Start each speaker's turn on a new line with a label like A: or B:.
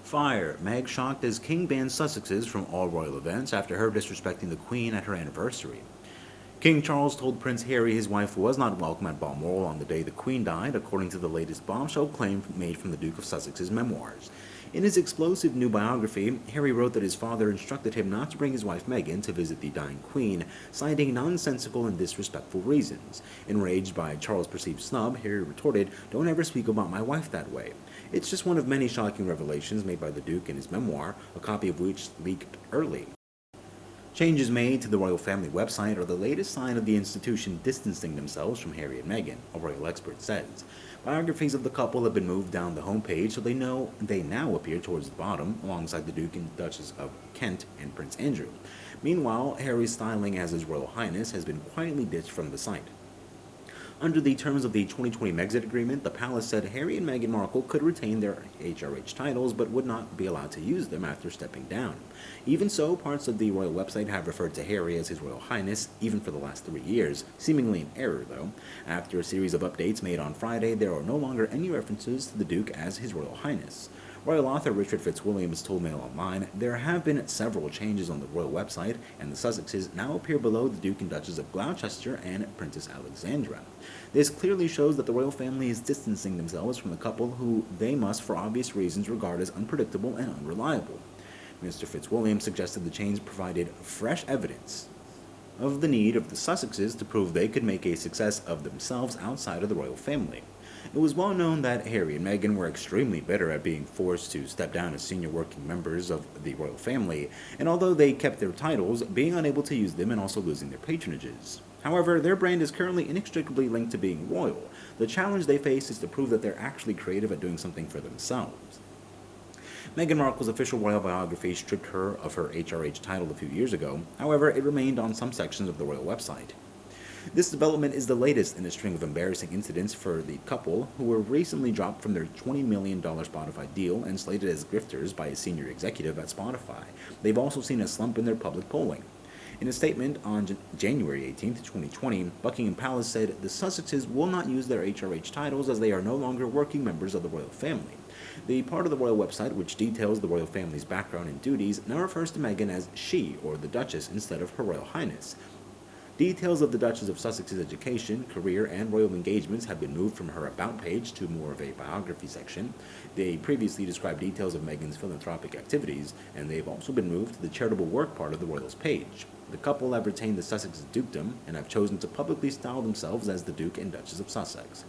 A: Fire. Meg shocked as King bans Sussexes from all royal events after her disrespecting the Queen at her anniversary. King Charles told Prince Harry his wife was not welcome at Balmoral on the day the Queen died, according to the latest bombshell claim made from the Duke of Sussex's memoirs. In his explosive new biography, Harry wrote that his father instructed him not to bring his wife Meghan to visit the dying Queen, citing nonsensical and disrespectful reasons. Enraged by Charles' perceived snub, Harry retorted, "Don't ever speak about my wife that way." It's just one of many shocking revelations made by the Duke in his memoir, a copy of which leaked early. Changes made to the royal family website are the latest sign of the institution distancing themselves from Harry and Meghan, a royal expert says. Biographies of the couple have been moved down the homepage so they now appear towards the bottom, alongside the Duke and Duchess of Kent and Prince Andrew. Meanwhile, Harry's styling as His Royal Highness has been quietly ditched from the site. Under the terms of the 2020 Megxit agreement, the palace said Harry and Meghan Markle could retain their HRH titles but would not be allowed to use them after stepping down. Even so, parts of the royal website have referred to Harry as His Royal Highness, even for the last 3 years, seemingly in error though. After a series of updates made on Friday, there are no longer any references to the Duke as His Royal Highness. Royal author Richard Fitzwilliams told Mail Online, "There have been several changes on the royal website, and the Sussexes now appear below the Duke and Duchess of Gloucester and Princess Alexandra. This clearly shows that the royal family is distancing themselves from the couple who they must, for obvious reasons, regard as unpredictable and unreliable." Mr. Fitzwilliams suggested the change provided fresh evidence of the need of the Sussexes to prove they could make a success of themselves outside of the royal family. It was well known that Harry and Meghan were extremely bitter at being forced to step down as senior working members of the royal family, and although they kept their titles, being unable to use them and also losing their patronages. However, their brand is currently inextricably linked to being royal. The challenge they face is to prove that they're actually creative at doing something for themselves. Meghan Markle's official royal biography stripped her of her HRH title a few years ago. However, it remained on some sections of the royal website. This development is the latest in a string of embarrassing incidents for the couple, who were recently dropped from their $20 million Spotify deal and slated as grifters by a senior executive at Spotify. They've also seen a slump in their public polling. In a statement on January 18, 2020, Buckingham Palace said the Sussexes will not use their HRH titles as they are no longer working members of the royal family. The part of the royal website which details the royal family's background and duties now refers to Meghan as she, or the Duchess, instead of Her Royal Highness. Details of the Duchess of Sussex's education, career, and royal engagements have been moved from her About page to more of a biography section. They previously described details of Meghan's philanthropic activities, and they've also been moved to the charitable work part of the royals page. The couple have retained the Sussex dukedom and have chosen to publicly style themselves as the Duke and Duchess of Sussex.